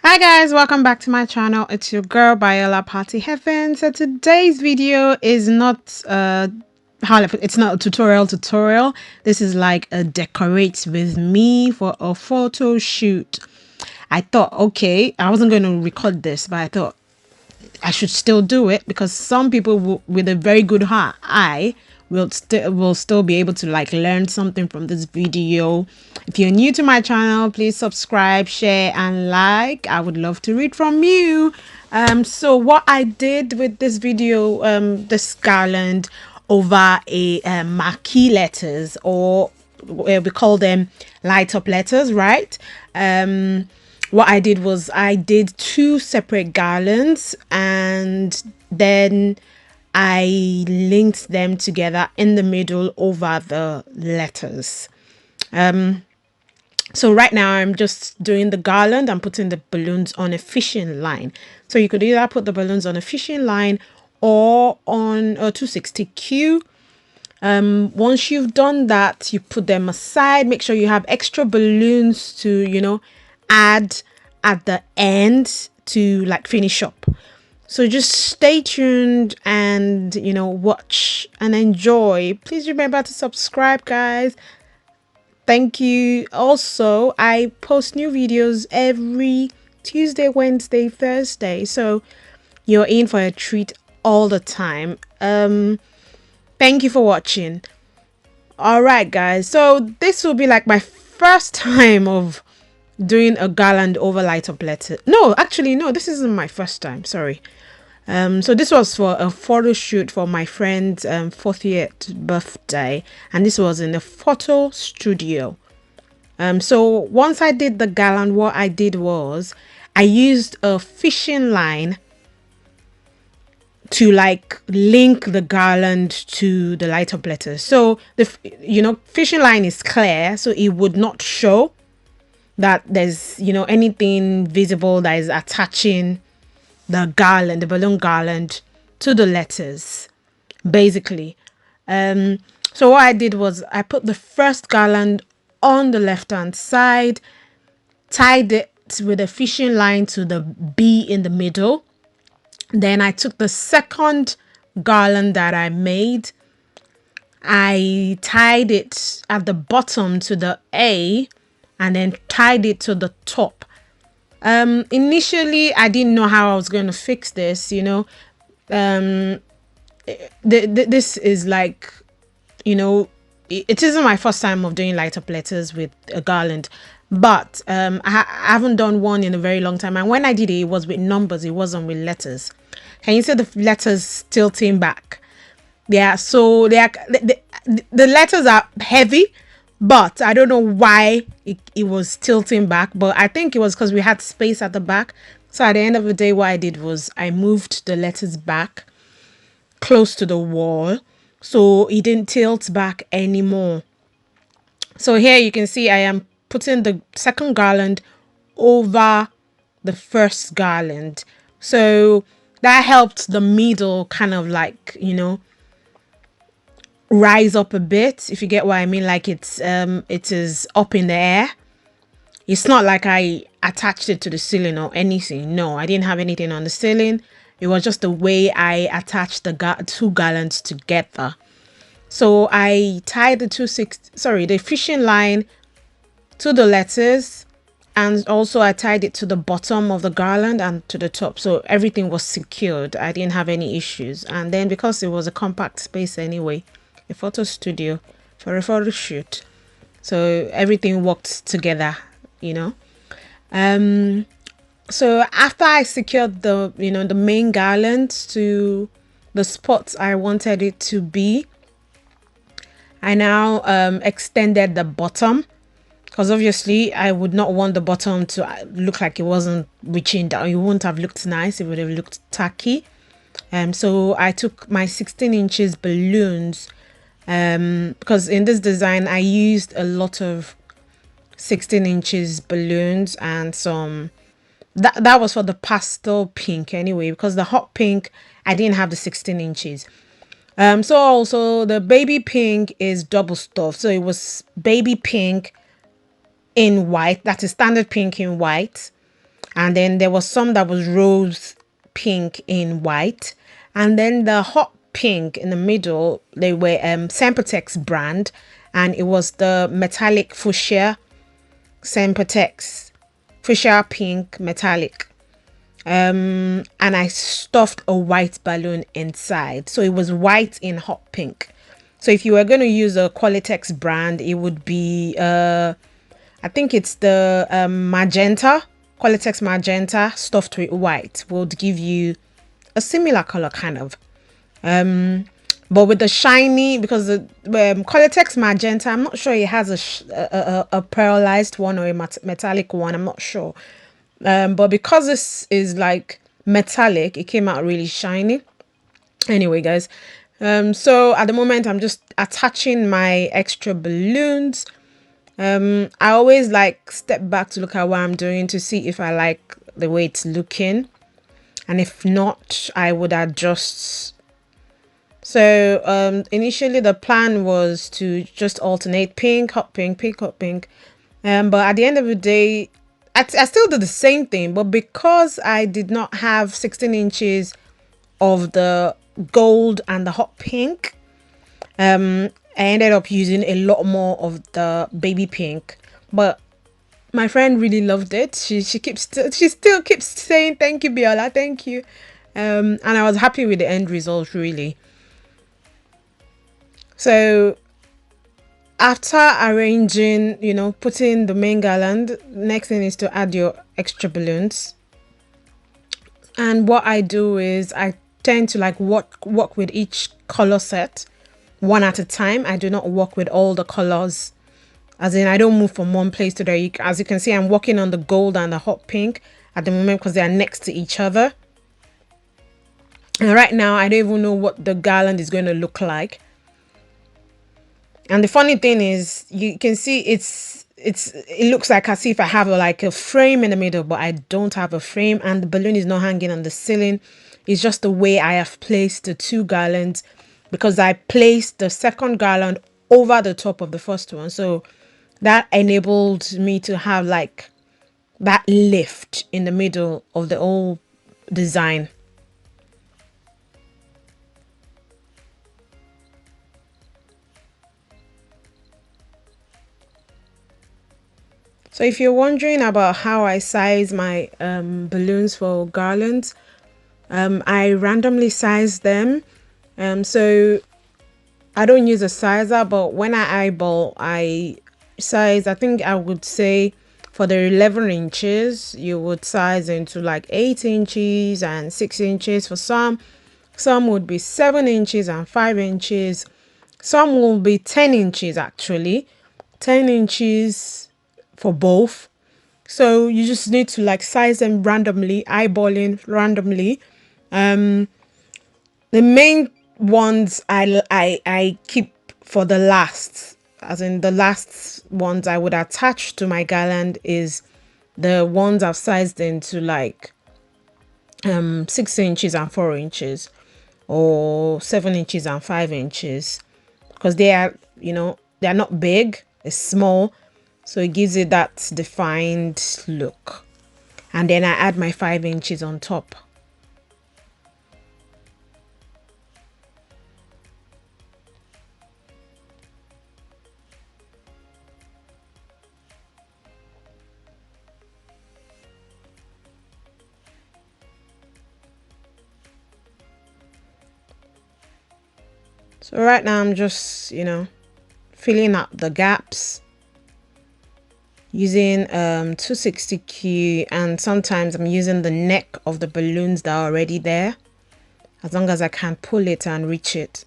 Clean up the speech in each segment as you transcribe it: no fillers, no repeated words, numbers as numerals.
Hi guys, welcome back to my channel. It's your girl Biola Party Heaven. So today's video is not it's not a tutorial. This is like a decorate with me for a photo shoot. I thought, okay, I wasn't going to record this, but I thought I should still do it because some people with a very good eye will still be able to like learn something from this video. If you're new to my channel, please subscribe, share, and like. I would love to read from you. So what I did with this video, this garland over a marquee letters, or we call them light up letters, right? What I did was I did two separate garlands, and then I linked them together in the middle over the letters. So right now I'm just doing the garland. I'm putting the balloons on a fishing line. So you could either put the balloons on a fishing line or on a 260Q. Once you've done that, you put them aside. Make sure you have extra balloons to, add at the end to like finish up. So just stay tuned and, watch and enjoy. Please remember to subscribe, guys. Thank you. Also, I post new videos every Tuesday, Wednesday, Thursday. So you're in for a treat all the time. Thank you for watching. All right, guys. So this will be like my first time of doing a garland over light up letter. No, actually, no, this isn't my first time. Sorry. So this was for a photo shoot for my friend's 40th birthday, and this was in a photo studio. So once I did the garland, what I did was I used a fishing line to like link the garland to the light up letters. So the fishing line is clear, so it would not show that there's anything visible that is attaching the garland, the balloon garland, to the letters, basically. So what I did was I put the first garland on the left hand side, tied it with a fishing line to the B in the middle. Then I took the second garland that I made, I tied it at the bottom to the A, and then tied it to the top. Initially I didn't know how I was going to fix this, this is like, it isn't my first time of doing light up letters with a garland, but I haven't done one in a very long time, and when I did it, it was with numbers, it wasn't with letters. Can you see the letters tilting back? Yeah, so the letters are heavy, but I don't know why it was tilting back, but I think it was because we had space at the back. So at the end of the day, what I did was I moved the letters back close to the wall, so it didn't tilt back anymore. So here you can see I am putting the second garland over the first garland, so that helped the middle kind of like rise up a bit, if you get what I mean. Like it is up in the air. It's not like I attached it to the ceiling or anything. No, I didn't have anything on the ceiling. It was just the way I attached the two garlands together. So I tied the fishing line to the letters, and also I tied it to the bottom of the garland and to the top, so everything was secured. I didn't have any issues. And then because it was a compact space anyway, a photo studio for a photo shoot, so everything worked together, so after I secured the the main garland to the spots I wanted it to be, I now extended the bottom, because obviously I would not want the bottom to look like it wasn't reaching down. It wouldn't have looked nice, it would have looked tacky. So I took my 16 inches balloons, because in this design I used a lot of 16 inches balloons, and some that was for the pastel pink anyway, because the hot pink I didn't have the 16 inches. So also the baby pink is double stuff, so it was baby pink in white, that is standard pink in white, And then there was some that was rose pink in white, and then the hot pink in the middle, they were Sempertex brand, and it was the metallic fushia Sempertex fuchsia pink metallic. And I stuffed a white balloon inside, so it was white in hot pink. So if you were going to use a Qualitex brand, it would be I think it's the magenta, Qualitex magenta stuffed with white would give you a similar color kind of. But with the shiny, because the Qualitex magenta, I'm not sure it has a pearlized one or a metallic one. I'm not sure. But because this is like metallic, it came out really shiny. Anyway, guys, so at the moment I'm just attaching my extra balloons. I always like step back to look at what I'm doing to see if I like the way it's looking, and if not, I would adjust. So initially the plan was to just alternate pink, hot pink, pink, hot pink. But at the end of the day, I still did the same thing, but because I did not have 16 inches of the gold and the hot pink, I ended up using a lot more of the baby pink. But my friend really loved it. She still keeps saying thank you, Biola, thank you. And I was happy with the end result, really. So after arranging, putting the main garland, next thing is to add your extra balloons. And what I do is I tend to like work with each color set one at a time. I do not work with all the colors, as in I don't move from one place to the other. As you can see, I'm working on the gold and the hot pink at the moment because they are next to each other. And right now I don't even know what the garland is going to look like. And the funny thing is, you can see it looks like as if I have like a frame in the middle, but I don't have a frame, and the balloon is not hanging on the ceiling. It's just the way I have placed the two garlands, because I placed the second garland over the top of the first one, so that enabled me to have like that lift in the middle of the whole design. So if you're wondering about how I size my balloons for garlands, I randomly size them. So I don't use a sizer, but when I eyeball, I size, I think I would say for the 11 inches, you would size into like 8 inches and 6 inches for some. Some would be 7 inches and 5 inches. Some will be 10 inches actually. 10 inches for both. So you just need to like size them randomly, eyeballing randomly. The main ones I keep for the last, as in the last ones I would attach to my garland is the ones I've sized into like 6 inches and 4 inches, or 7 inches and 5 inches, because they are, they're not big, it's small, so it gives it that defined look. And then I add my 5 inches on top. So right now I'm just, filling up the gaps using 260Q, and sometimes I'm using the neck of the balloons that are already there, as long as I can pull it and reach it.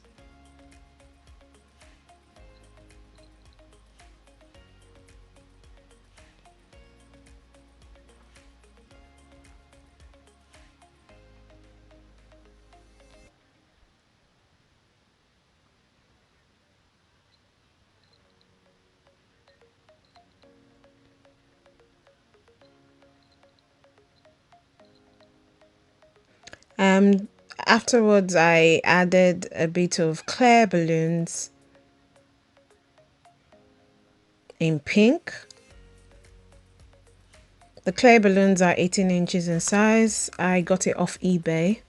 Um, Afterwards, I added a bit of clear balloons in pink. The clay balloons are 18 inches in size. I got it off eBay.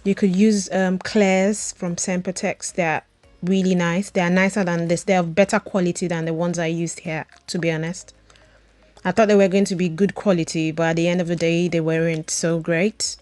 You could use clairs from Sempertex. They're really nice. They are nicer than this. They are better quality than the ones I used here, to be honest. I thought they were going to be good quality, but at the end of the day, they weren't so great.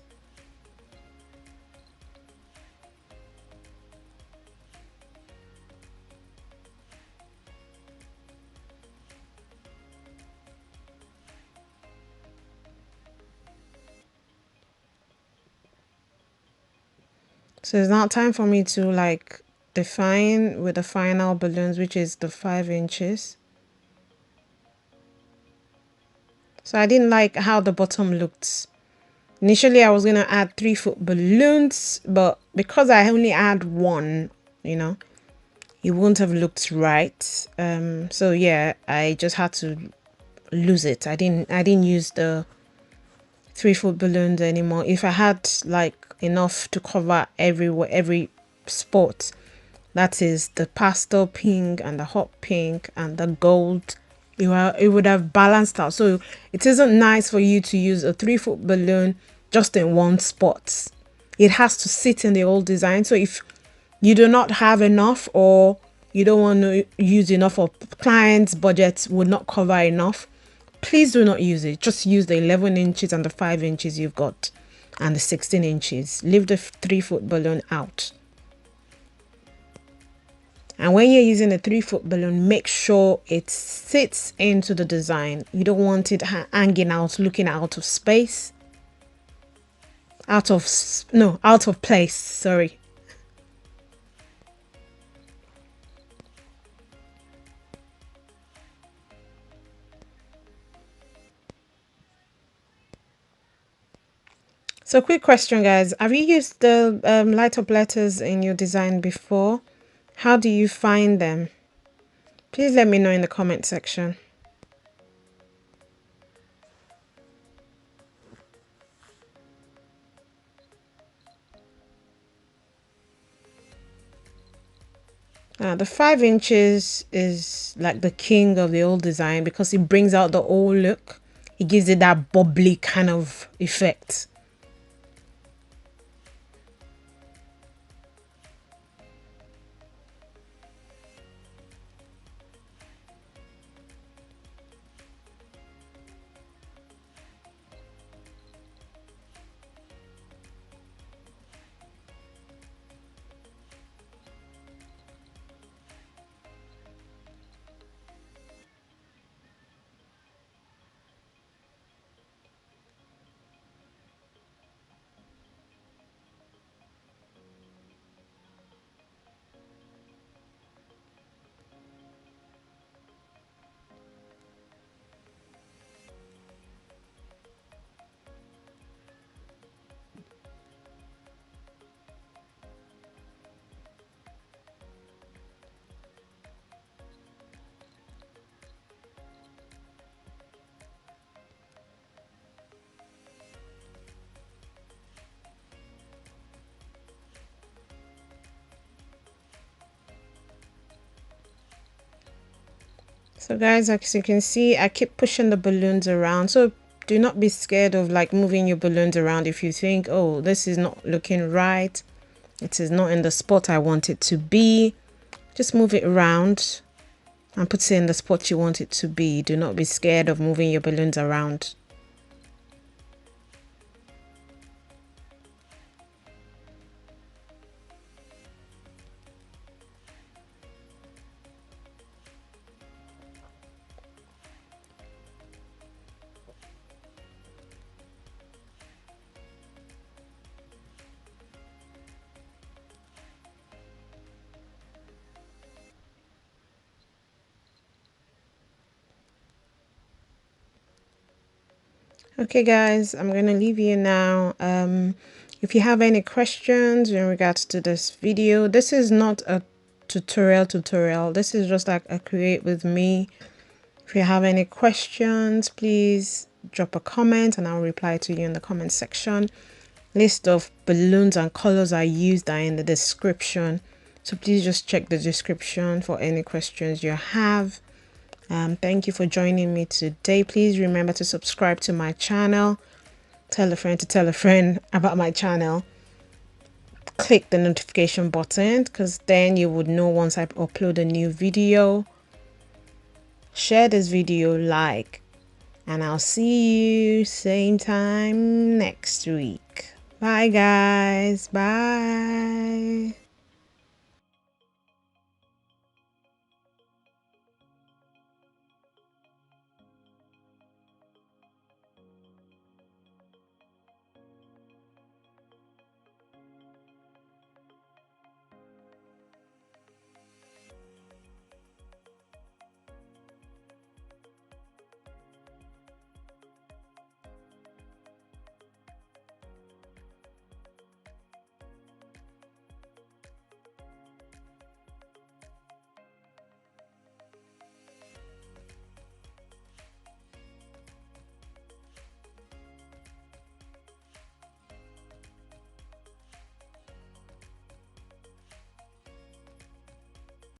So it's now time for me to like define with the final balloons, which is the 5 inches. So I didn't like how the bottom looked. Initially, I was going to add 3-foot balloons, but because I only add one, you know, it wouldn't have looked right. So yeah, I just had to lose it. I didn't use the 3-foot balloons anymore. If I had like enough to cover every spot, that is the pastel pink and the hot pink and the gold, it would have balanced out. So it isn't nice for you to use a 3-foot balloon just in one spot. It has to sit in the whole design. So if you do not have enough, or you don't want to use enough, or clients' budget would not cover enough, please do not use it. Just use the 11 inches and the 5 inches you've got and the 16 inches. Leave the 3-foot balloon out. And when you're using a 3-foot balloon, make sure it sits into the design. You don't want it hanging out, looking out of space. Out of place, sorry. So quick question, guys. Have you used the light up letters in your design before? How do you find them? Please let me know in the comment section. The 5 inches is like the king of the old design because it brings out the old look. It gives it that bubbly kind of effect. So guys, as you can see, I keep pushing the balloons around. So do not be scared of like moving your balloons around if you think, oh, this is not looking right. It is not in the spot I want it to be. Just move it around and put it in the spot you want it to be. Do not be scared of moving your balloons around. Okay guys, I'm gonna leave you now. If you have any questions in regards to this video, this is not a tutorial. This is just like a create with me. If you have any questions, please drop a comment and I'll reply to you in the comment section. List of balloons and colors I used are in the description, so please just check the description for any questions you have. Thank you for joining me today. Please remember to subscribe to my channel. Tell a friend to tell a friend about my channel. Click the notification button because then you would know once I upload a new video. Share this video, like, and I'll see you same time next week. Bye guys. Bye.